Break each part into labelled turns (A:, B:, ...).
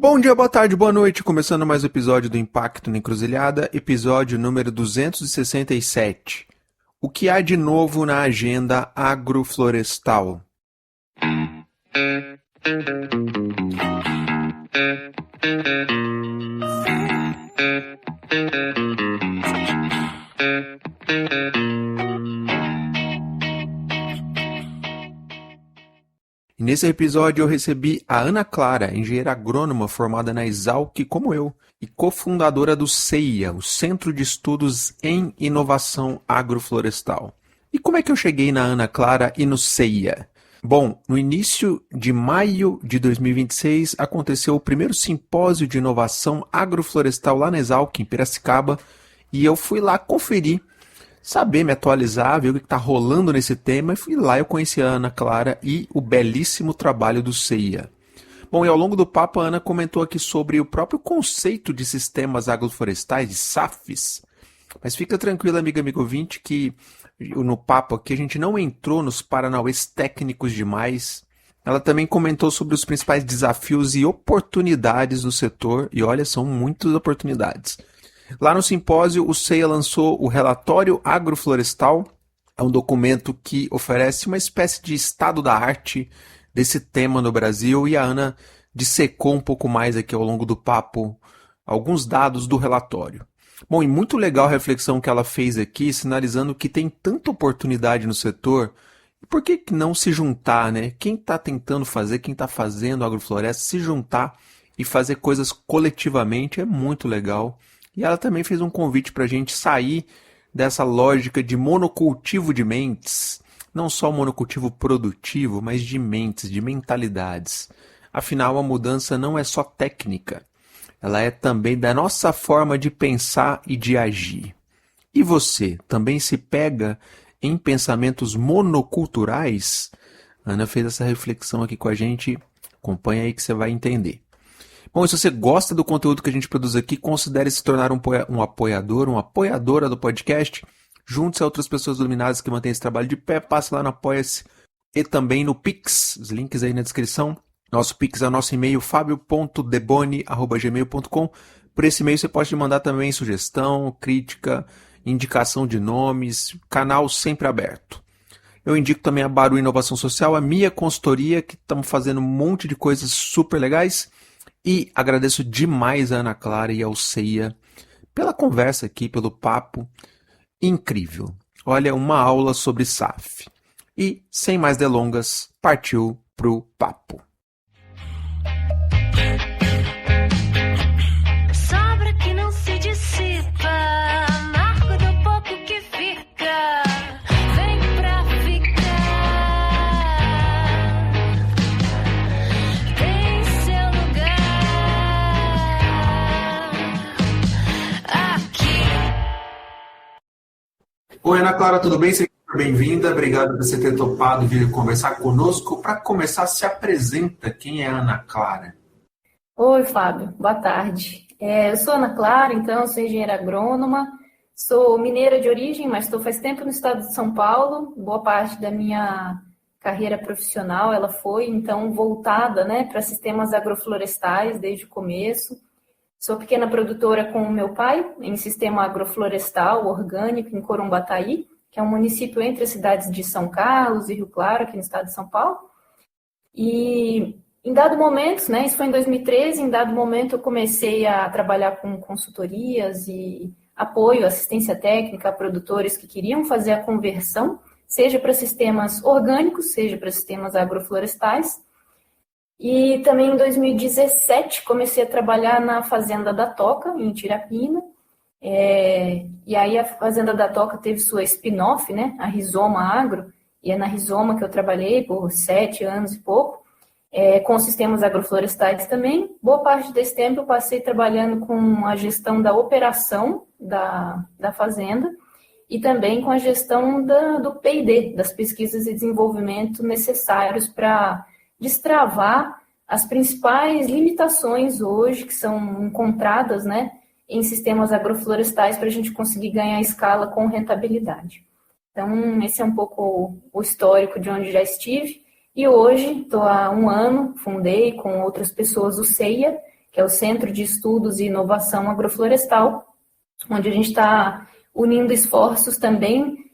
A: Bom dia, boa tarde, boa noite. Começando mais um episódio do Impacto na Encruzilhada, episódio número 267. O que há de novo na agenda agroflorestal? E nesse episódio eu recebi a Ana Clara, engenheira agrônoma formada na Exalc como eu, e cofundadora do CEIA, o Centro de Estudos em Inovação Agroflorestal. E como é que eu cheguei na Ana Clara e no CEIA? Bom, no início de maio de 2026 aconteceu o primeiro simpósio de inovação agroflorestal lá na Exalc, em Piracicaba, e eu fui lá conferir, saber me atualizar, ver o que está rolando nesse tema, e fui lá, eu conheci a Ana Clara e o belíssimo trabalho do CEIA. Bom, e ao longo do papo a Ana comentou aqui sobre o próprio conceito de sistemas agroflorestais, de SAFs, mas fica tranquila, amigo ouvinte, que no papo aqui a gente não entrou nos paranauês técnicos demais. Ela também comentou sobre os principais desafios e oportunidades do setor, e olha, são muitas oportunidades. Lá no simpósio, o CEIA lançou o Relatório Agroflorestal. É um documento que oferece uma espécie de estado da arte desse tema no Brasil, e a Ana dissecou um pouco mais aqui ao longo do papo alguns dados do relatório. Bom, e muito legal a reflexão que ela fez aqui, sinalizando que tem tanta oportunidade no setor, e por que não se juntar, né? Quem está tentando fazer, quem está fazendo agrofloresta, se juntar e fazer coisas coletivamente é muito legal. E ela também fez um convite para a gente sair dessa lógica de monocultivo de mentes, não só monocultivo produtivo, mas de mentes, de mentalidades. Afinal, a mudança não é só técnica, ela é também da nossa forma de pensar e de agir. E você, também se pega em pensamentos monoculturais? A Ana fez essa reflexão aqui com a gente, acompanha aí que você vai entender. Bom, e se você gosta do conteúdo que a gente produz aqui, considere se tornar um apoiador, uma apoiadora do podcast. Junte-se a outras pessoas iluminadas que mantêm esse trabalho de pé, passe lá no Apoia-se e também no Pix, os links aí na descrição. Nosso Pix é o nosso e-mail, fabio.deboni@gmail.com. Por esse e-mail você pode mandar também sugestão, crítica, indicação de nomes, canal sempre aberto. Eu indico também a Baru Inovação Social, a minha consultoria, que estamos fazendo um monte de coisas super legais. E agradeço demais a Ana Clara e ao CEIA pela conversa aqui, pelo papo incrível. Olha, uma aula sobre SAF. E, sem mais delongas, partiu pro papo.
B: Sobra que não se dissipa, amargo do pouco que fica, vem pra ficar, tem seu lugar aqui.
A: Oi, Ana Clara, tudo bem? Seja bem-vinda. Obrigado por você ter topado vir conversar conosco. Para começar, se apresenta. Quem é a Ana Clara?
C: Oi, Fábio. Boa tarde. Eu sou Ana Clara, então, sou engenheira agrônoma, sou mineira de origem, mas estou faz tempo no estado de São Paulo. Boa parte da minha carreira profissional, ela foi, então, voltada, né, para sistemas agroflorestais desde o começo. Sou pequena produtora com o meu pai em sistema agroflorestal orgânico em Corumbataí, que é um município entre as cidades de São Carlos e Rio Claro, aqui no estado de São Paulo. E em dado momento, né, isso foi em 2013, em dado momento eu comecei a trabalhar com consultorias e apoio, assistência técnica a produtores que queriam fazer a conversão, seja para sistemas orgânicos, seja para sistemas agroflorestais. E também em 2017 comecei a trabalhar na Fazenda da Toca, em Tirapina. E aí a Fazenda da Toca teve sua spin-off, né, a Rizoma Agro, e é na Rizoma que eu trabalhei por 7 anos e pouco, com sistemas agroflorestais também. Boa parte desse tempo eu passei trabalhando com a gestão da operação da fazenda e também com a gestão do P&D, das pesquisas e desenvolvimento necessários para destravar as principais limitações hoje que são encontradas, né, em sistemas agroflorestais para a gente conseguir ganhar escala com rentabilidade. Então, esse é um pouco o histórico de onde já estive. E hoje, estou há 1 ano, fundei com outras pessoas o CEIA, que é o Centro de Estudos e Inovação Agroflorestal, onde a gente está unindo esforços também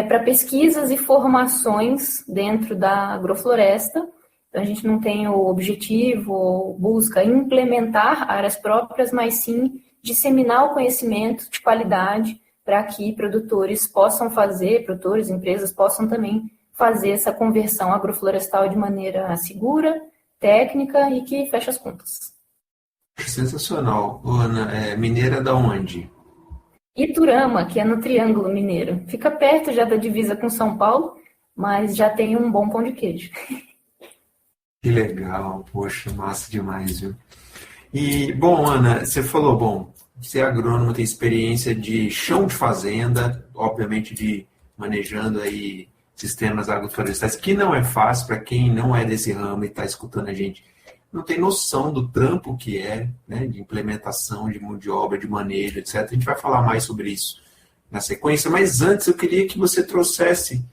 C: para pesquisas e formações dentro da agrofloresta. Então, a gente não tem o objetivo ou busca implementar áreas próprias, mas sim disseminar o conhecimento de qualidade para que produtores possam fazer, produtores, empresas possam também fazer essa conversão agroflorestal de maneira segura, técnica e que feche as contas.
A: Sensacional. Ana, mineira da onde?
C: Iturama, que é no Triângulo Mineiro. Fica perto já da divisa com São Paulo, mas já tem um bom pão de queijo.
A: Que legal, poxa, massa demais, viu? E, bom, Ana, você falou, bom, você é agrônomo, tem experiência de chão de fazenda, obviamente de manejando aí sistemas agroflorestais, que não é fácil para quem não é desse ramo e está escutando a gente. Não tem noção do trampo que é, né, de implementação, de mão de obra, de manejo, etc. A gente vai falar mais sobre isso na sequência, mas antes eu queria que você trouxesse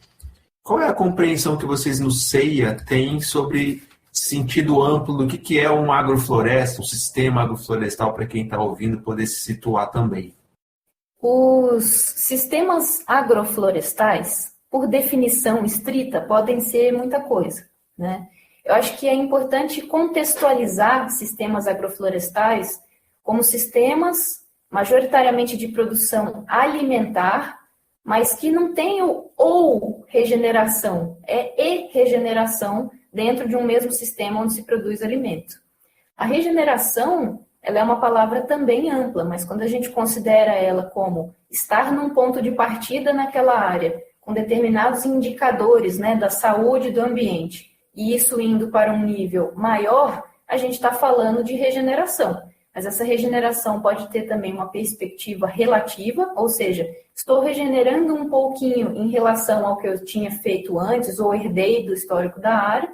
A: qual é a compreensão que vocês no CEIA têm sobre sentido amplo do que é uma agrofloresta, um sistema agroflorestal, para quem está ouvindo poder se situar também.
C: Os sistemas agroflorestais, por definição estrita, podem ser muita coisa, né? Eu acho que é importante contextualizar sistemas agroflorestais como sistemas majoritariamente de produção alimentar, mas que não tem o ou regeneração, é e regeneração dentro de um mesmo sistema onde se produz alimento. A regeneração, ela é uma palavra também ampla, mas quando a gente considera ela como estar num ponto de partida naquela área, com determinados indicadores, né, da saúde do ambiente, e isso indo para um nível maior, a gente está falando de regeneração. Mas essa regeneração pode ter também uma perspectiva relativa, ou seja, estou regenerando um pouquinho em relação ao que eu tinha feito antes, ou herdei do histórico da área,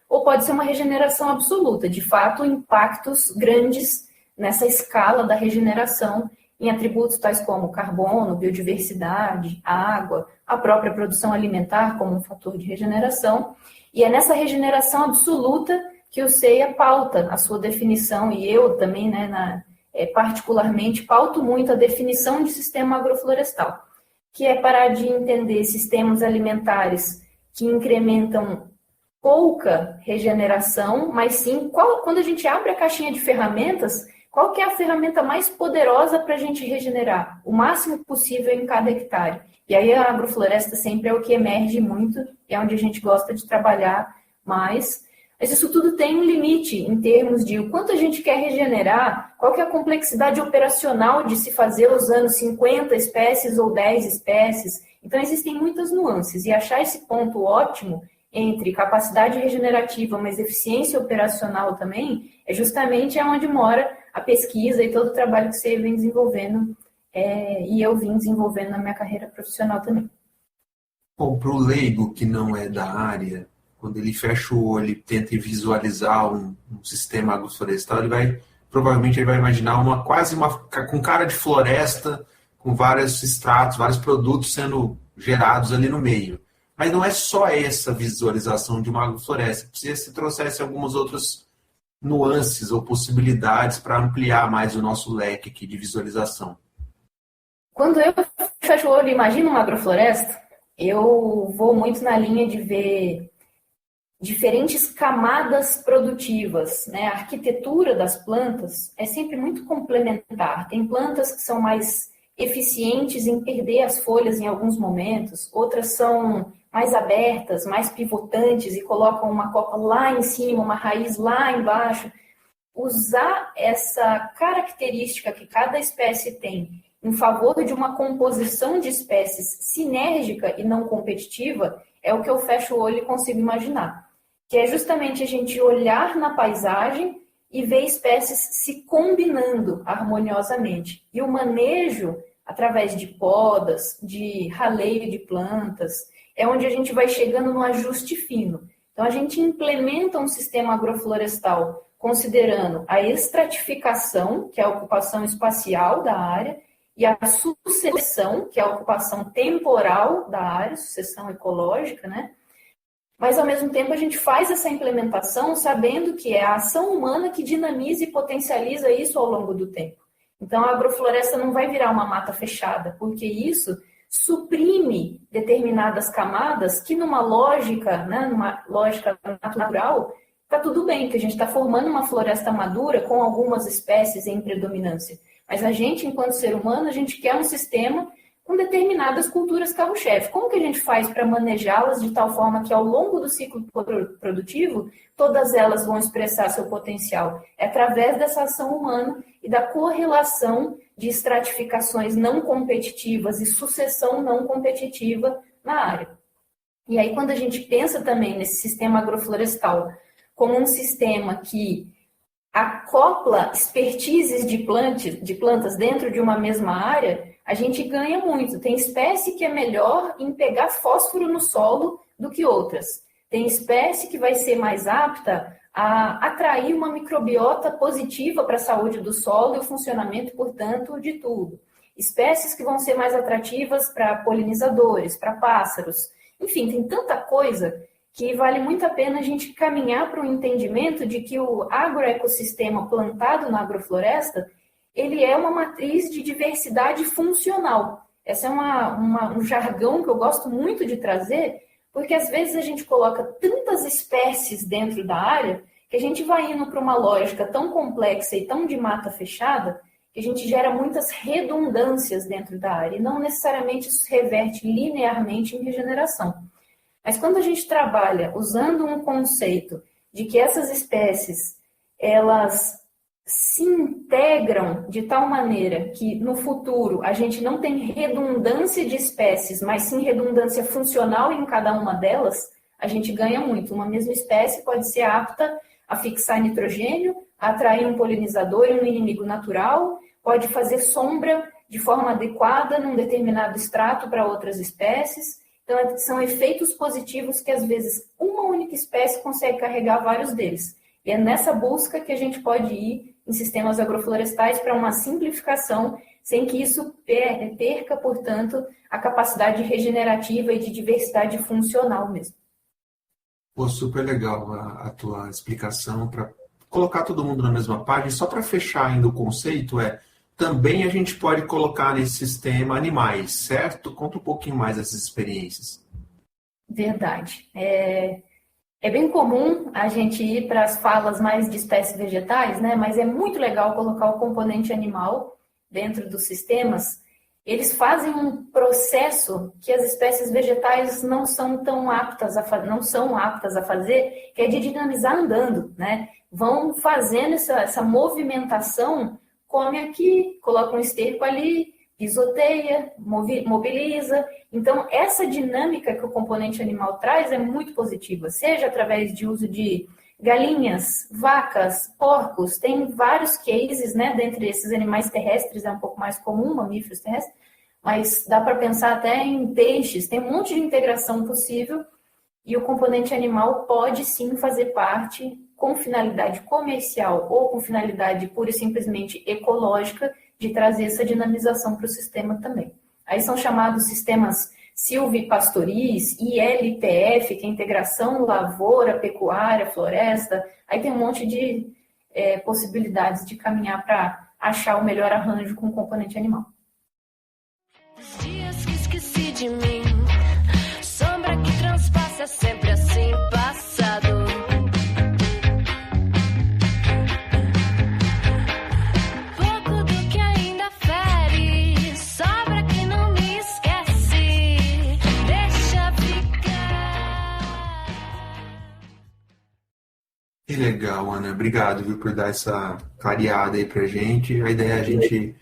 C: ou pode ser uma regeneração absoluta, de fato, impactos grandes nessa escala da regeneração em atributos tais como carbono, biodiversidade, água, a própria produção alimentar como um fator de regeneração. E é nessa regeneração absoluta que o CEIA pauta a sua definição, e eu também, né, particularmente, pauto muito a definição de sistema agroflorestal, que é parar de entender sistemas alimentares que incrementam pouca regeneração, mas sim, quando a gente abre a caixinha de ferramentas, qual que é a ferramenta mais poderosa para a gente regenerar? O máximo possível em cada hectare. E aí a agrofloresta sempre é o que emerge muito, é onde a gente gosta de trabalhar mais. Mas isso tudo tem um limite em termos de o quanto a gente quer regenerar, qual que é a complexidade operacional de se fazer usando 50 espécies ou 10 espécies. Então existem muitas nuances e achar esse ponto ótimo entre capacidade regenerativa, mas eficiência operacional também, é justamente onde mora a pesquisa e todo o trabalho que você vem desenvolvendo, e eu vim desenvolvendo na minha carreira profissional também.
A: Bom, para o leigo que não é da área, quando ele fecha o olho e tenta visualizar um sistema agroflorestal, provavelmente ele vai imaginar quase com cara de floresta, com vários estratos, vários produtos sendo gerados ali no meio. Mas não é só essa visualização de uma agrofloresta. Precisa se trouxesse algumas outras nuances ou possibilidades para ampliar mais o nosso leque aqui de visualização.
C: Quando eu fecho o olho e imagino uma agrofloresta, eu vou muito na linha de ver diferentes camadas produtivas, né? A arquitetura das plantas é sempre muito complementar. Tem plantas que são mais eficientes em perder as folhas em alguns momentos, outras são mais abertas, mais pivotantes e colocam uma copa lá em cima, uma raiz lá embaixo. Usar essa característica que cada espécie tem em favor de uma composição de espécies sinérgica e não competitiva é o que eu fecho o olho e consigo imaginar. Que é justamente a gente olhar na paisagem e ver espécies se combinando harmoniosamente. E o manejo, através de podas, de raleio de plantas, é onde a gente vai chegando no ajuste fino. Então, a gente implementa um sistema agroflorestal considerando a estratificação, que é a ocupação espacial da área, e a sucessão, que é a ocupação temporal da área, sucessão ecológica, né? mas ao mesmo tempo a gente faz essa implementação sabendo que é a ação humana que dinamiza e potencializa isso ao longo do tempo. Então a agrofloresta não vai virar uma mata fechada, porque isso suprime determinadas camadas que numa lógica, né, numa lógica natural, está tudo bem, que a gente está formando uma floresta madura com algumas espécies em predominância. Mas a gente, enquanto ser humano, a gente quer um sistema com determinadas culturas carro-chefe. Como que a gente faz para manejá-las de tal forma que ao longo do ciclo produtivo, todas elas vão expressar seu potencial? É através dessa ação humana e da correlação de estratificações não competitivas e sucessão não competitiva na área. E aí, quando a gente pensa também nesse sistema agroflorestal como um sistema que acopla expertises de plantas dentro de uma mesma área, a gente ganha muito. Tem espécie que é melhor em pegar fósforo no solo do que outras. Tem espécie que vai ser mais apta a atrair uma microbiota positiva para a saúde do solo e o funcionamento, portanto, de tudo. Espécies que vão ser mais atrativas para polinizadores, para pássaros. Enfim, tem tanta coisa que vale muito a pena a gente caminhar para o entendimento de que o agroecossistema plantado na agrofloresta, ele é uma matriz de diversidade funcional. Esse é um jargão que eu gosto muito de trazer, porque às vezes a gente coloca tantas espécies dentro da área que a gente vai indo para uma lógica tão complexa e tão de mata fechada que a gente gera muitas redundâncias dentro da área e não necessariamente isso reverte linearmente em regeneração. Mas quando a gente trabalha usando um conceito de que essas espécies, elas se integram de tal maneira que no futuro a gente não tem redundância de espécies, mas sim redundância funcional em cada uma delas, a gente ganha muito. Uma mesma espécie pode ser apta a fixar nitrogênio, a atrair um polinizador e um inimigo natural, pode fazer sombra de forma adequada num determinado estrato para outras espécies. Então, são efeitos positivos que, às vezes, uma única espécie consegue carregar vários deles. E é nessa busca que a gente pode ir em sistemas agroflorestais para uma simplificação, sem que isso perca, portanto, a capacidade regenerativa e de diversidade funcional mesmo.
A: Pô, super legal a tua explicação para colocar todo mundo na mesma página. Só para fechar ainda o conceito, também a gente pode colocar nesse sistema animais, certo? Conta um pouquinho mais dessas experiências.
C: Verdade. É bem comum a gente ir para as falas mais de espécies vegetais, né? Mas é muito legal colocar o componente animal dentro dos sistemas. Eles fazem um processo que as espécies vegetais não são tão aptas a fazer, que é de dinamizar andando, né? Vão fazendo essa movimentação, come aqui, coloca um esterco ali, pisoteia, mobiliza. Então, essa dinâmica que o componente animal traz é muito positiva, seja através de uso de galinhas, vacas, porcos, tem vários cases, né? Dentre esses animais terrestres é um pouco mais comum, mamíferos terrestres, mas dá para pensar até em peixes, tem um monte de integração possível e o componente animal pode sim fazer parte com finalidade comercial ou com finalidade pura e simplesmente ecológica de trazer essa dinamização para o sistema também. Aí são chamados sistemas silvipastoris, ILPF, que é integração lavoura, pecuária, floresta. Aí tem um monte de possibilidades de caminhar para achar o melhor arranjo com o componente animal.
B: Os dias que esqueci de mim, sombra que transpassa sempre assim passado. Pouco do que ainda fere, sobra que não me esquece, deixa ficar.
A: Que legal, Ana. Obrigado, viu, por dar essa clareada aí pra gente. A ideia é a gente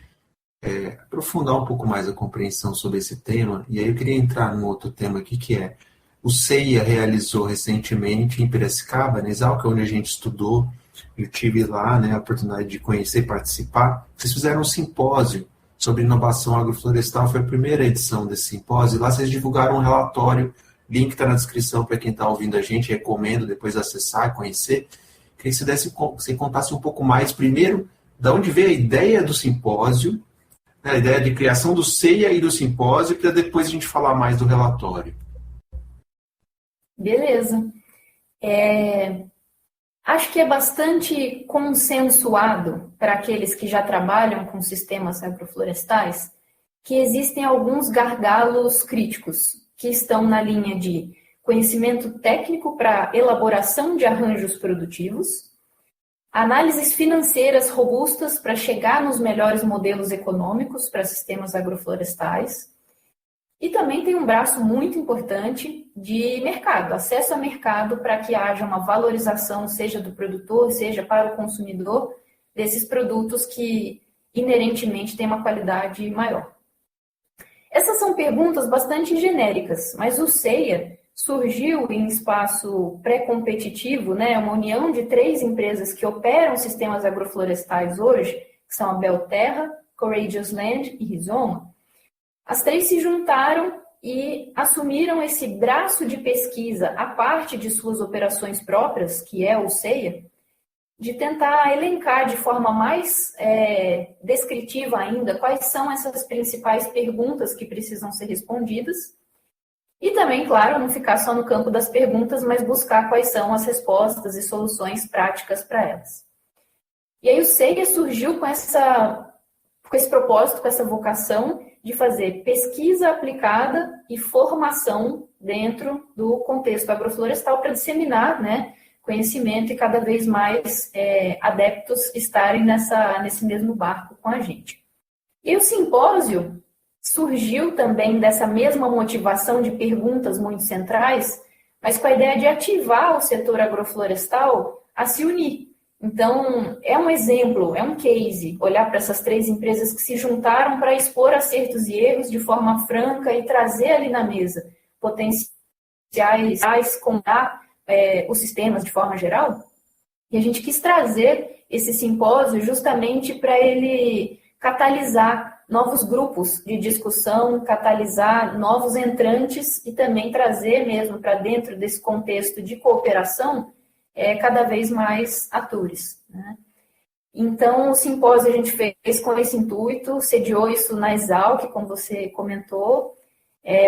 A: aprofundar um pouco mais a compreensão sobre esse tema. E aí eu queria entrar num outro tema aqui, que é o CEIA realizou recentemente em Piracicaba, na Exalc, onde a gente estudou. Eu tive lá, né, a oportunidade de conhecer e participar. Vocês fizeram um simpósio sobre inovação agroflorestal, foi a primeira edição desse simpósio. Lá vocês divulgaram um relatório, link está na descrição para quem está ouvindo a gente, recomendo depois acessar e conhecer. Queria que você contasse um pouco mais, primeiro, de onde veio a ideia do simpósio, a ideia de criação do CEIA e do simpósio, para depois a gente falar mais do relatório.
C: Beleza. Acho que é bastante consensuado para aqueles que já trabalham com sistemas agroflorestais que existem alguns gargalos críticos que estão na linha de conhecimento técnico para elaboração de arranjos produtivos, análises financeiras robustas para chegar nos melhores modelos econômicos para sistemas agroflorestais, e também tem um braço muito importante de mercado, acesso a mercado para que haja uma valorização, seja do produtor, seja para o consumidor, desses produtos que inerentemente têm uma qualidade maior. Essas são perguntas bastante genéricas, mas o CEIA surgiu em espaço pré-competitivo, né, uma união de 3 empresas que operam sistemas agroflorestais hoje, que são a Belterra, Courageous Land e Rizoma. As 3 se juntaram e assumiram esse braço de pesquisa à parte de suas operações próprias, que é o CEIA, de tentar elencar de forma mais descritiva ainda quais são essas principais perguntas que precisam ser respondidas. E também, claro, não ficar só no campo das perguntas, mas buscar quais são as respostas e soluções práticas para elas. E aí o CEIA surgiu com esse propósito, com essa vocação de fazer pesquisa aplicada e formação dentro do contexto agroflorestal para disseminar, né, conhecimento e cada vez mais adeptos estarem nesse mesmo barco com a gente. E o simpósio surgiu também dessa mesma motivação de perguntas muito centrais, mas com a ideia de ativar o setor agroflorestal a se unir. Então, é um exemplo, é um case, olhar para essas 3 empresas que se juntaram para expor acertos e erros de forma franca e trazer ali na mesa potenciais, combinar os sistemas de forma geral. E a gente quis trazer esse simpósio justamente para ele catalisar novos grupos de discussão, catalisar novos entrantes e também trazer mesmo para dentro desse contexto de cooperação cada vez mais atores, né? Então, o simpósio a gente fez com esse intuito, sediou isso na Exalc, como você comentou.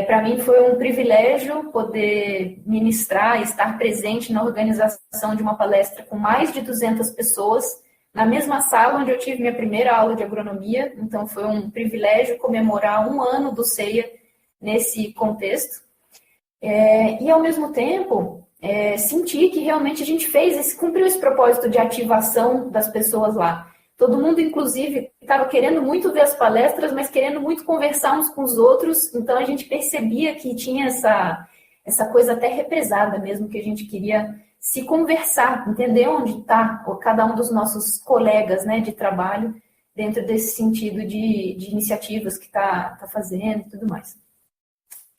C: Para mim foi um privilégio poder ministrar, estar presente na organização de uma palestra com mais de 200 pessoas, na mesma sala onde eu tive minha primeira aula de agronomia. Então, foi um privilégio comemorar 1 ano do CEIA nesse contexto. E, ao mesmo tempo, senti que realmente a gente cumpriu esse propósito de ativação das pessoas lá. Todo mundo, inclusive, estava querendo muito ver as palestras, mas querendo muito conversar uns com os outros. Então, a gente percebia que tinha essa coisa até represada mesmo, que a gente queria se conversar, entender onde está cada um dos nossos colegas, né, de trabalho, dentro desse sentido de iniciativas que está fazendo e tudo mais.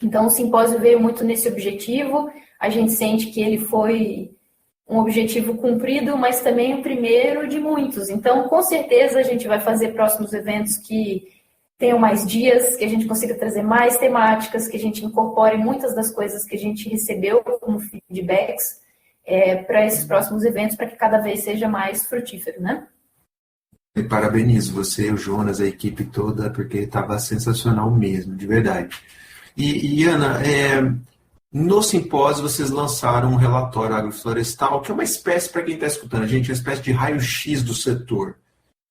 C: Então, o simpósio veio muito nesse objetivo. A gente sente que ele foi um objetivo cumprido, mas também o primeiro de muitos. Então, com certeza, a gente vai fazer próximos eventos que tenham mais dias, que a gente consiga trazer mais temáticas, que a gente incorpore muitas das coisas que a gente recebeu como feedbacks para esses próximos eventos, para que cada vez seja mais frutífero, né?
A: Eu parabenizo você, o Jonas, a equipe toda, porque estava sensacional mesmo, de verdade. E Ana, no simpósio vocês lançaram um relatório agroflorestal, que é uma espécie, para quem está escutando a gente, uma espécie de raio-x do setor.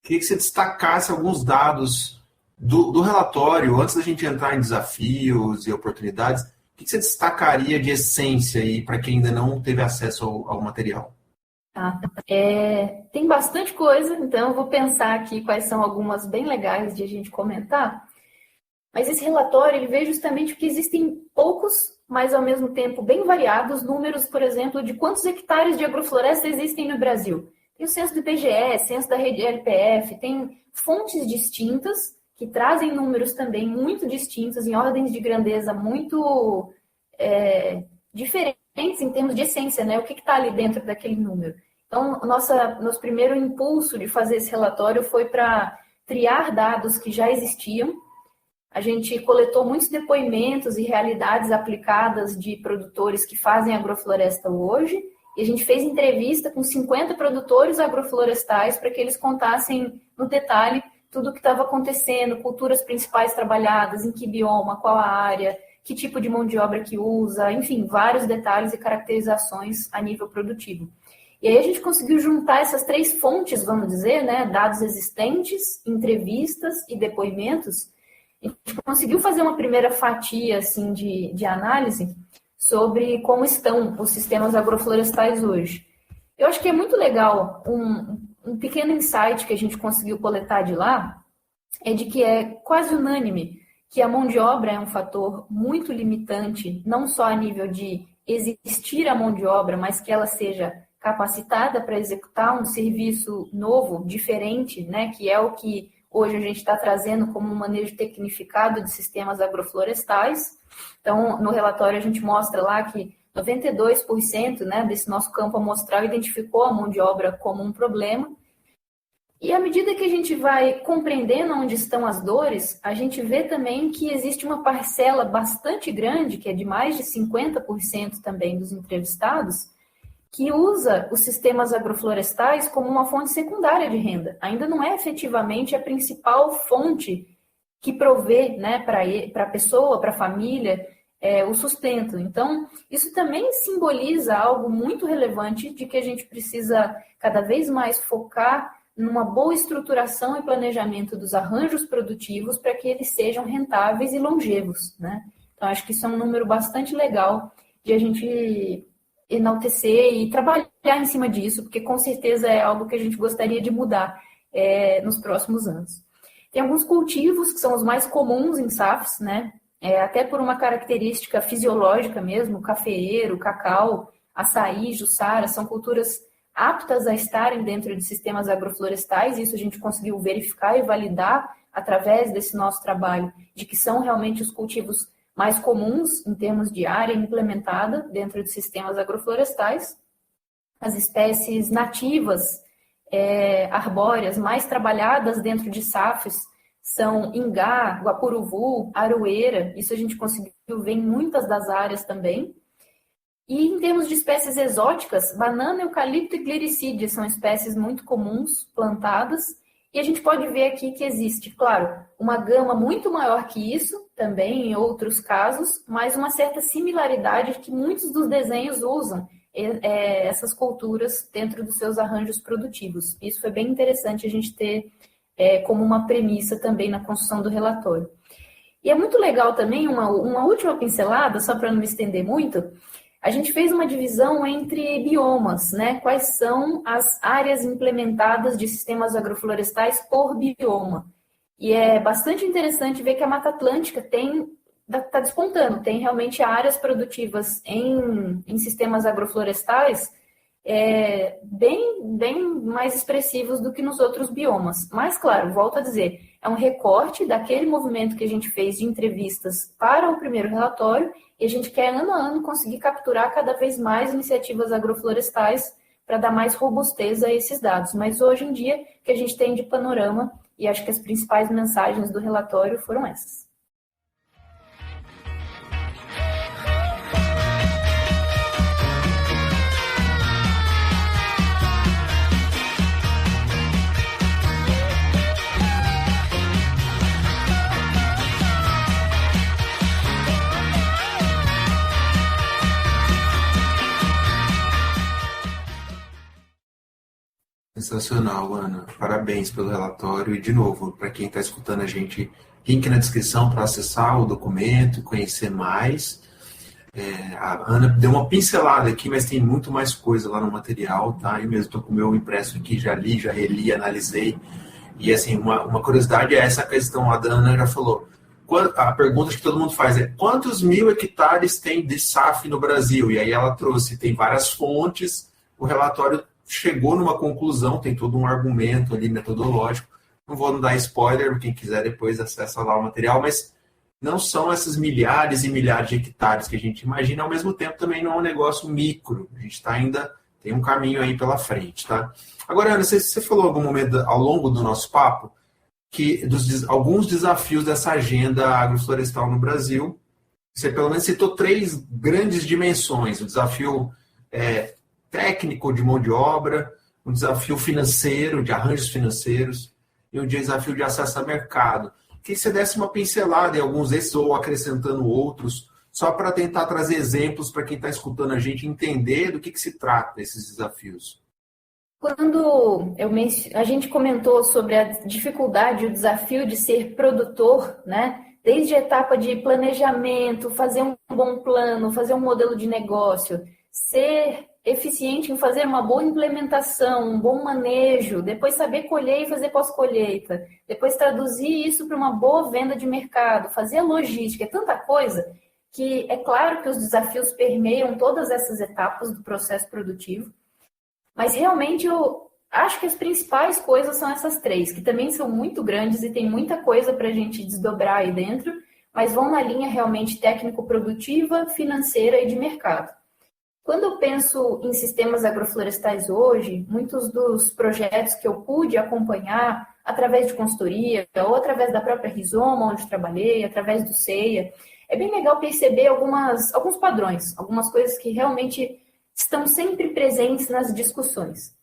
A: Queria que você destacasse alguns dados do relatório, antes da gente entrar em desafios e oportunidades. O que você destacaria de essência aí para quem ainda não teve acesso ao material?
C: Tem bastante coisa, então eu vou pensar aqui quais são algumas bem legais de a gente comentar. Mas esse relatório ele veio justamente porque existem poucos, mas ao mesmo tempo bem variados números, por exemplo, de quantos hectares de agrofloresta existem no Brasil. Tem o censo do IBGE, censo da rede LPF, tem fontes distintas que trazem números também muito distintos, em ordens de grandeza muito diferentes em termos de essência, né? O que está ali dentro daquele número. Então, nosso primeiro impulso de fazer esse relatório foi para triar dados que já existiam. A gente coletou muitos depoimentos e realidades aplicadas de produtores que fazem agrofloresta hoje, e a gente fez entrevista com 50 produtores agroflorestais para que eles contassem no detalhe tudo o que estava acontecendo, culturas principais trabalhadas, em que bioma, qual a área, que tipo de mão de obra que usa, enfim, vários detalhes e caracterizações a nível produtivo. E aí a gente conseguiu juntar essas 3 fontes, vamos dizer, né, dados existentes, entrevistas e depoimentos. A gente conseguiu fazer uma primeira fatia assim, de análise sobre como estão os sistemas agroflorestais hoje. Eu acho que é muito legal, um pequeno insight que a gente conseguiu coletar de lá, é de que é quase unânime que a mão de obra é um fator muito limitante, não só a nível de existir a mão de obra, mas que ela seja capacitada para executar um serviço novo, diferente, né, que é o que hoje a gente está trazendo como um manejo tecnificado de sistemas agroflorestais. Então, no relatório a gente mostra lá que 92%, né, desse nosso campo amostral identificou a mão de obra como um problema. E à medida que a gente vai compreendendo onde estão as dores, a gente vê também que existe uma parcela bastante grande, que é de mais de 50% também dos entrevistados, que usa os sistemas agroflorestais como uma fonte secundária de renda. Ainda não é efetivamente a principal fonte que provê, né, para a pessoa, para a família, o sustento. Então, isso também simboliza algo muito relevante de que a gente precisa cada vez mais focar numa boa estruturação e planejamento dos arranjos produtivos para que eles sejam rentáveis e longevos, né? Então, acho que isso é um número bastante legal de a gente enaltecer e trabalhar em cima disso, porque com certeza é algo que a gente gostaria de mudar nos próximos anos. Tem alguns cultivos que são os mais comuns em SAFs, né? Até por uma característica fisiológica mesmo, cafeeiro, cacau, açaí, jussara, são culturas aptas a estarem dentro de sistemas agroflorestais, isso a gente conseguiu verificar e validar através desse nosso trabalho, de que são realmente os cultivos mais comuns em termos de área implementada dentro de sistemas agroflorestais. As espécies nativas, arbóreas, mais trabalhadas dentro de SAFs são ingá, guapuruvu, aroeira, isso a gente conseguiu ver em muitas das áreas também. E em termos de espécies exóticas, banana, eucalipto e glericídia são espécies muito comuns, plantadas, e a gente pode ver aqui que existe, claro, uma gama muito maior que isso, também em outros casos, mas uma certa similaridade que muitos dos desenhos usam essas culturas dentro dos seus arranjos produtivos. Isso foi bem interessante a gente ter como uma premissa também na construção do relatório. E é muito legal também, uma última pincelada, só para não me estender muito, a gente fez uma divisão entre biomas, né? Quais são as áreas implementadas de sistemas agroflorestais por bioma. E é bastante interessante ver que a Mata Atlântica está despontando, tem realmente áreas produtivas em sistemas agroflorestais bem mais expressivos do que nos outros biomas. Mas, claro, volto a dizer, é um recorte daquele movimento que a gente fez de entrevistas para o primeiro relatório, e a gente quer, ano a ano, conseguir capturar cada vez mais iniciativas agroflorestais para dar mais robustez a esses dados. Mas hoje em dia, o que a gente tem de panorama, e acho que as principais mensagens do relatório foram essas.
A: Sensacional, Ana. Parabéns pelo relatório. E, de novo, para quem está escutando a gente, link na descrição para acessar o documento, conhecer mais. A Ana deu uma pincelada aqui, mas tem muito mais coisa lá no material, tá? Eu mesmo estou com o meu impresso aqui, já li, já reli, analisei. E, assim, uma curiosidade é essa questão, a Ana já falou. A pergunta que todo mundo faz é: quantos 1.000 hectares tem de SAF no Brasil? E aí ela trouxe, tem várias fontes, o relatório chegou numa conclusão, tem todo um argumento ali metodológico. Não vou dar spoiler, quem quiser depois acessa lá o material, mas não são essas milhares e milhares de hectares que a gente imagina, ao mesmo tempo também não é um negócio micro. A gente ainda tem um caminho aí pela frente, tá? Agora, Ana, você falou em algum momento ao longo do nosso papo que alguns desafios dessa agenda agroflorestal no Brasil. Você pelo menos citou 3 grandes dimensões: o desafio técnico de mão de obra, um desafio financeiro, de arranjos financeiros, e um desafio de acesso ao mercado. Que você desse uma pincelada em alguns desses, ou acrescentando outros, só para tentar trazer exemplos para quem está escutando a gente entender do que se trata esses desafios.
C: Quando a gente comentou sobre a dificuldade, o desafio de ser produtor, né? Desde a etapa de planejamento, fazer um bom plano, fazer um modelo de negócio, ser eficiente em fazer uma boa implementação, um bom manejo, depois saber colher e fazer pós-colheita, depois traduzir isso para uma boa venda de mercado, fazer a logística, é tanta coisa que é claro que os desafios permeiam todas essas etapas do processo produtivo, mas realmente eu acho que as principais coisas são essas três, que também são muito grandes e tem muita coisa para a gente desdobrar aí dentro, mas vão na linha realmente técnico-produtiva, financeira e de mercado. Quando eu penso em sistemas agroflorestais hoje, muitos dos projetos que eu pude acompanhar através de consultoria ou através da própria Rizoma, onde trabalhei, através do CEIA, é bem legal perceber alguns padrões, algumas coisas que realmente estão sempre presentes nas discussões.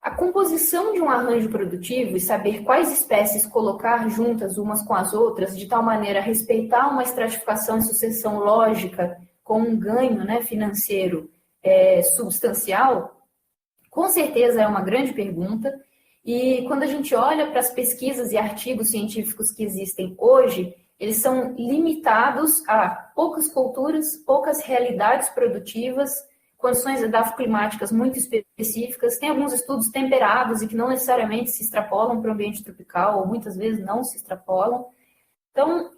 C: A composição de um arranjo produtivo e saber quais espécies colocar juntas umas com as outras, de tal maneira a respeitar uma estratificação e sucessão lógica com um ganho, né, financeiro substancial, com certeza é uma grande pergunta. E quando a gente olha para as pesquisas e artigos científicos que existem hoje, eles são limitados a poucas culturas, poucas realidades produtivas, condições edafoclimáticas muito específicas. Tem alguns estudos temperados e que não necessariamente se extrapolam para o ambiente tropical, ou muitas vezes não se extrapolam. Então,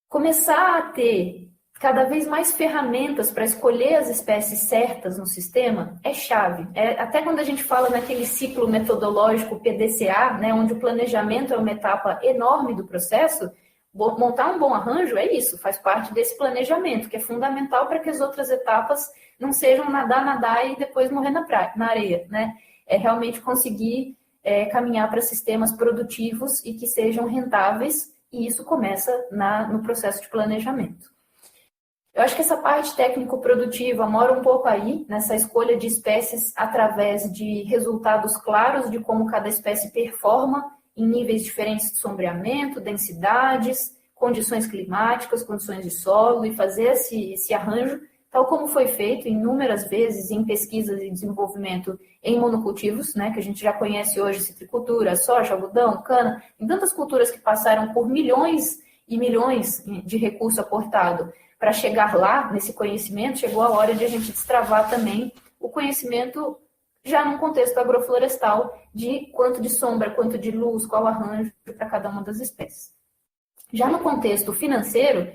C: começar a ter cada vez mais ferramentas para escolher as espécies certas no sistema é chave. Até quando a gente fala naquele ciclo metodológico PDCA, né, onde o planejamento é uma etapa enorme do processo, montar um bom arranjo é isso, faz parte desse planejamento, que é fundamental para que as outras etapas não sejam nadar e depois morrer na areia, né? É realmente conseguir caminhar para sistemas produtivos e que sejam rentáveis, e isso começa no processo de planejamento. Eu acho que essa parte técnico-produtiva mora um pouco aí, nessa escolha de espécies através de resultados claros de como cada espécie performa em níveis diferentes de sombreamento, densidades, condições climáticas, condições de solo, e fazer esse arranjo, tal como foi feito inúmeras vezes em pesquisas e desenvolvimento em monocultivos, né, que a gente já conhece hoje, citricultura, soja, algodão, cana, em tantas culturas que passaram por milhões e milhões de recurso aportado. Para chegar lá, nesse conhecimento, chegou a hora de a gente destravar também o conhecimento já num contexto agroflorestal de quanto de sombra, quanto de luz, qual arranjo para cada uma das espécies. Já no contexto financeiro,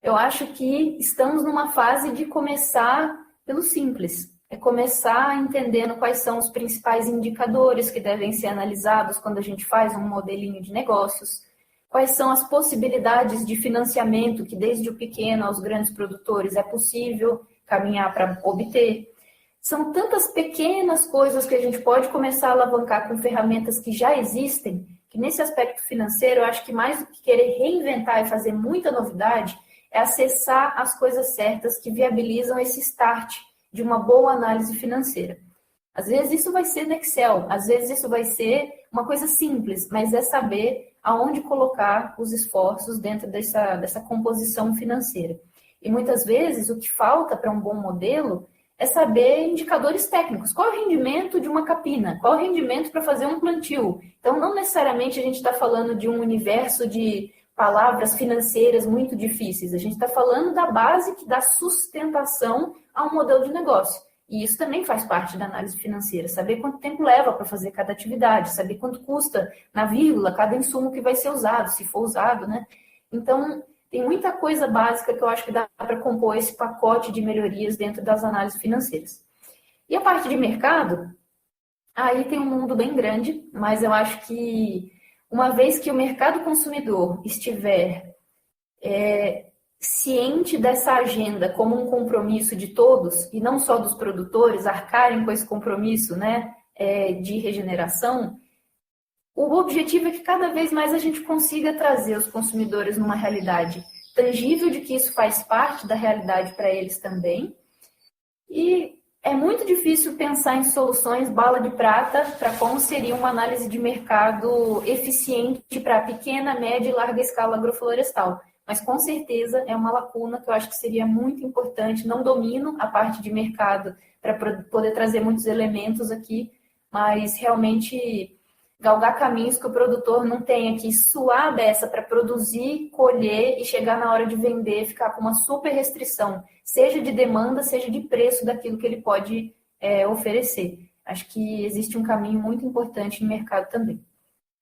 C: eu acho que estamos numa fase de começar pelo simples. É começar entendendo quais são os principais indicadores que devem ser analisados quando a gente faz um modelinho de negócios, quais são as possibilidades de financiamento que desde o pequeno aos grandes produtores é possível caminhar para obter. São tantas pequenas coisas que a gente pode começar a alavancar com ferramentas que já existem, que nesse aspecto financeiro eu acho que mais do que querer reinventar e fazer muita novidade, é acessar as coisas certas que viabilizam esse start de uma boa análise financeira. Às vezes isso vai ser no Excel, às vezes isso vai ser uma coisa simples, mas é saber aonde colocar os esforços dentro dessa composição financeira. E muitas vezes o que falta para um bom modelo é saber indicadores técnicos. Qual é o rendimento de uma capina? Qual é o rendimento para fazer um plantio? Então, não necessariamente a gente está falando de um universo de palavras financeiras muito difíceis. A gente está falando da base que dá sustentação a um modelo de negócio. E isso também faz parte da análise financeira. Saber quanto tempo leva para fazer cada atividade, saber quanto custa na vírgula cada insumo que vai ser usado, se for usado, né? Então, tem muita coisa básica que eu acho que dá para compor esse pacote de melhorias dentro das análises financeiras. E a parte de mercado, aí tem um mundo bem grande, mas eu acho que uma vez que o mercado consumidor estiver ciente dessa agenda como um compromisso de todos, e não só dos produtores arcarem com esse compromisso, né, de regeneração, o objetivo é que cada vez mais a gente consiga trazer os consumidores numa realidade tangível de que isso faz parte da realidade para eles também. E é muito difícil pensar em soluções bala de prata para como seria uma análise de mercado eficiente para pequena, média e larga escala agroflorestal. mas com certeza é uma lacuna que eu acho que seria muito importante. Não domino a parte de mercado para poder trazer muitos elementos aqui, mas realmente galgar caminhos que o produtor não tenha que suar a beça para produzir, colher e chegar na hora de vender, ficar com uma super restrição, seja de demanda, seja de preço daquilo que ele pode oferecer. Acho que existe um caminho muito importante no mercado também.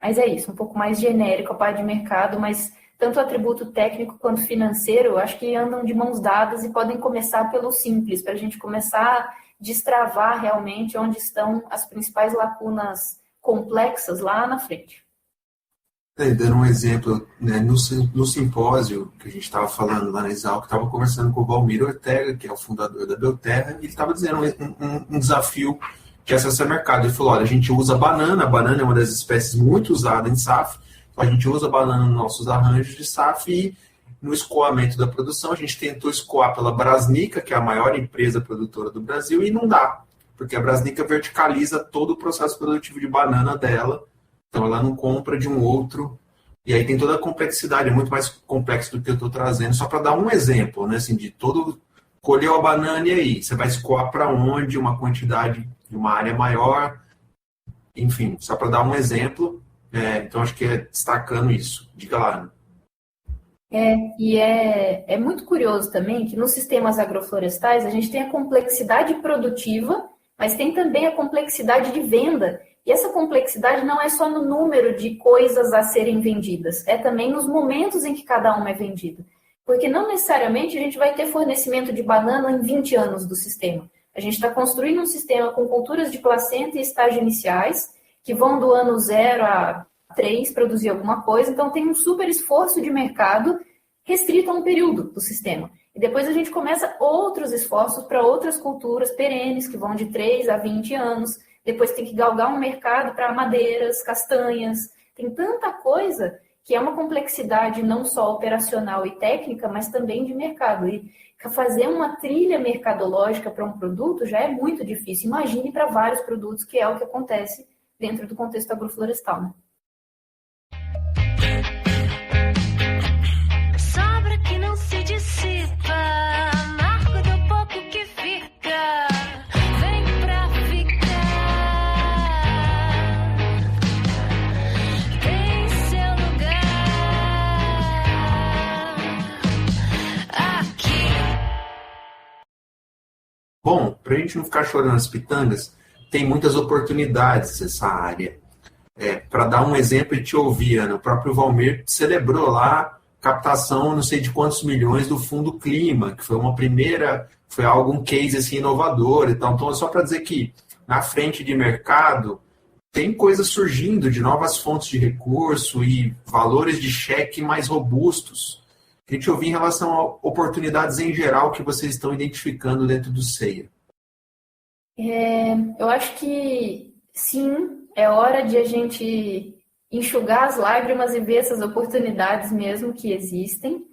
C: Mas é isso, um pouco mais genérico a parte de mercado, mas tanto o atributo técnico quanto financeiro, eu acho que andam de mãos dadas e podem começar pelo simples, para a gente começar a destravar realmente onde estão as principais lacunas complexas lá na frente.
A: Dando um exemplo, né, no simpósio que a gente estava falando lá na Exalc, estava conversando com o Valmir Ortega, que é o fundador da Belterra, e ele estava dizendo um desafio que é acessar mercado. Ele falou, olha, a gente usa banana, a banana é uma das espécies muito usada em SAF, então a gente usa a banana nos nossos arranjos de SAF e no escoamento da produção a gente tentou escoar pela Brasnica, que é a maior empresa produtora do Brasil, e não dá, porque a Brasnica verticaliza todo o processo produtivo de banana dela, então ela não compra de um outro, e aí tem toda a complexidade, é muito mais complexo do que eu estou trazendo, só para dar um exemplo, né, assim, de todo, colheu a banana e aí, você vai escoar para onde, uma quantidade de uma área maior, enfim, só para dar um exemplo, então acho que é destacando isso, diga lá, Ana.
C: E é muito curioso também que nos sistemas agroflorestais a gente tem a complexidade produtiva, mas tem também a complexidade de venda. E essa complexidade não é só no número de coisas a serem vendidas, é também nos momentos em que cada uma é vendida. Porque não necessariamente a gente vai ter fornecimento de banana em 20 anos do sistema. A gente está construindo um sistema com culturas de placenta e estágio iniciais, que vão do ano 0 a 3 produzir alguma coisa, então tem um super esforço de mercado restrito a um período do sistema. E depois a gente começa outros esforços para outras culturas perenes, que vão de 3 a 20 anos, depois tem que galgar um mercado para madeiras, castanhas, tem tanta coisa que é uma complexidade não só operacional e técnica, mas também de mercado. E fazer uma trilha mercadológica para um produto já é muito difícil. Imagine para vários produtos, que é o que acontece dentro do contexto agroflorestal, né?
B: Sobra que não se dissipa, amargo do pouco que fica, vem pra ficar. Tem seu lugar aqui.
A: Bom, para a gente não ficar chorando as pitangas, tem muitas oportunidades essa área. Para dar um exemplo e te ouvir, Ana, o próprio Valmir celebrou lá captação, não sei de quantos milhões, do Fundo Clima, que foi foi um case assim, inovador e tal. Então, é só para dizer que na frente de mercado tem coisas surgindo de novas fontes de recurso e valores de cheque mais robustos. A gente ouvir em relação a oportunidades em geral que vocês estão identificando dentro do CEIA.
C: Eu acho que sim, é hora de a gente enxugar as lágrimas e ver essas oportunidades mesmo que existem.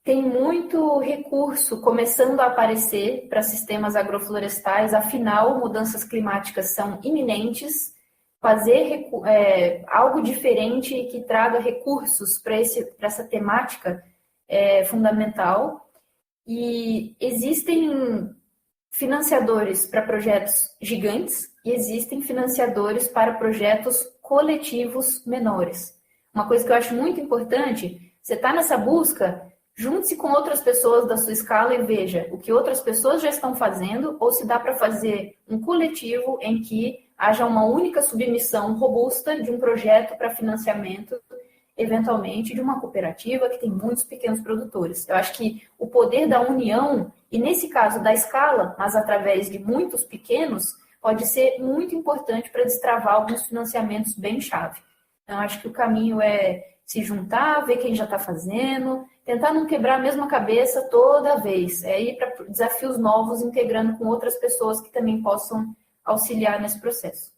C: Tem muito recurso começando a aparecer para sistemas agroflorestais, afinal, mudanças climáticas são iminentes. Fazer algo diferente que traga recursos para essa temática é fundamental. E existem financiadores para projetos gigantes e existem financiadores para projetos coletivos menores. Uma coisa que eu acho muito importante, você está nessa busca, junte-se com outras pessoas da sua escala e veja o que outras pessoas já estão fazendo ou se dá para fazer um coletivo em que haja uma única submissão robusta de um projeto para financiamento, eventualmente de uma cooperativa que tem muitos pequenos produtores. Eu acho que o poder da união, e nesse caso da escala, mas através de muitos pequenos, pode ser muito importante para destravar alguns financiamentos bem chave. Então, acho que o caminho é se juntar, ver quem já está fazendo, tentar não quebrar a mesma cabeça toda vez, ir para desafios novos, integrando com outras pessoas que também possam auxiliar nesse processo.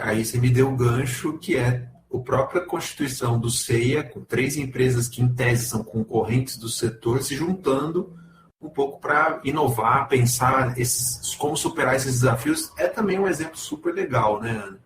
A: Aí você me deu um gancho que é a própria constituição do CEIA, com 3 empresas que, em tese, são concorrentes do setor, se juntando um pouco para inovar, pensar como superar esses desafios. É também um exemplo super legal, né, Ana?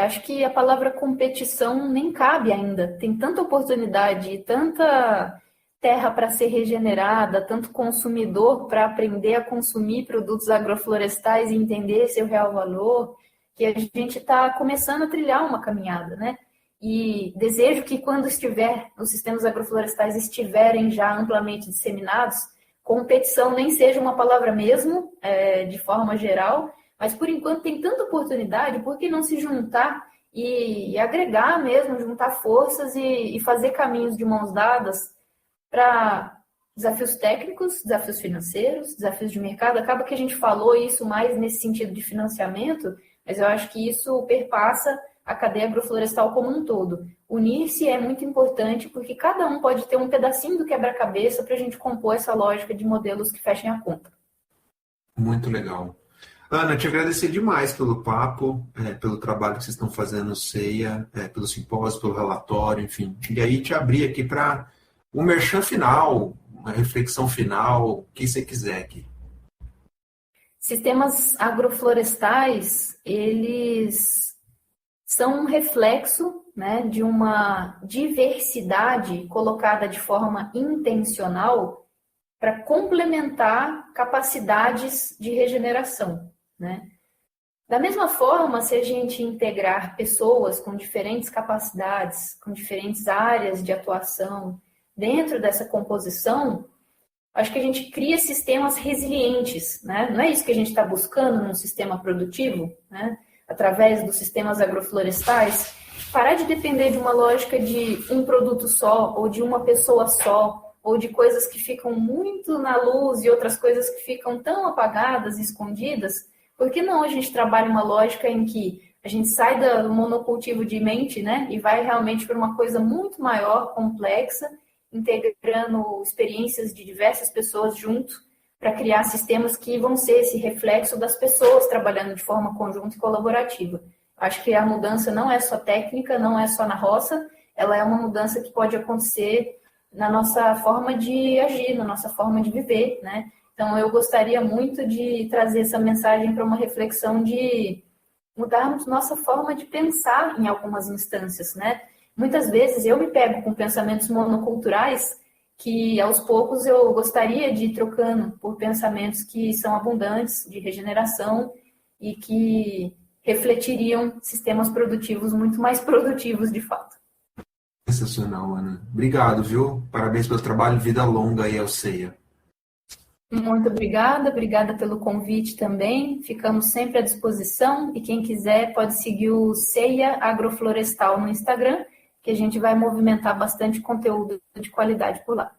C: Acho que a palavra competição nem cabe ainda. Tem tanta oportunidade, tanta terra para ser regenerada, tanto consumidor para aprender a consumir produtos agroflorestais e entender seu real valor, que a gente está começando a trilhar uma caminhada, né? E desejo que quando os sistemas agroflorestais estiverem já amplamente disseminados, competição nem seja uma palavra mesmo, de forma geral, mas por enquanto tem tanta oportunidade, por que não se juntar e agregar mesmo, juntar forças e fazer caminhos de mãos dadas para desafios técnicos, desafios financeiros, desafios de mercado? Acaba que a gente falou isso mais nesse sentido de financiamento, mas eu acho que isso perpassa a cadeia agroflorestal como um todo. Unir-se é muito importante porque cada um pode ter um pedacinho do quebra-cabeça para a gente compor essa lógica de modelos que fechem a conta.
A: Muito legal. Ana, te agradecer demais pelo papo, pelo trabalho que vocês estão fazendo no CEIA, pelo simpósio, pelo relatório, enfim. E aí te abrir aqui para um merchan final, uma reflexão final, o que você quiser aqui.
C: Sistemas agroflorestais, eles são um reflexo, né, de uma diversidade colocada de forma intencional para complementar capacidades de regeneração, né? Da mesma forma, se a gente integrar pessoas com diferentes capacidades, com diferentes áreas de atuação dentro dessa composição, acho que a gente cria sistemas resilientes, né? Não é isso que a gente está buscando num sistema produtivo, né? Através dos sistemas agroflorestais, parar de depender de uma lógica de um produto só, ou de uma pessoa só, ou de coisas que ficam muito na luz e outras coisas que ficam tão apagadas e escondidas. Por que não a gente trabalha uma lógica em que a gente sai do monocultivo de mente, né, e vai realmente para uma coisa muito maior, complexa, integrando experiências de diversas pessoas junto, para criar sistemas que vão ser esse reflexo das pessoas trabalhando de forma conjunta e colaborativa. Acho que a mudança não é só técnica, não é só na roça, ela é uma mudança que pode acontecer na nossa forma de agir, na nossa forma de viver, né? Então, eu gostaria muito de trazer essa mensagem para uma reflexão de mudarmos nossa forma de pensar em algumas instâncias, né? Muitas vezes eu me pego com pensamentos monoculturais que, aos poucos, eu gostaria de ir trocando por pensamentos que são abundantes, de regeneração e que refletiriam sistemas produtivos muito mais produtivos, de fato.
A: Sensacional, Ana. Obrigado, viu? Parabéns pelo trabalho, vida longa aí ao CEIA.
C: Muito obrigada pelo convite também. Ficamos sempre à disposição e quem quiser pode seguir o CEIA Agroflorestal no Instagram, que a gente vai movimentar bastante conteúdo de qualidade por lá.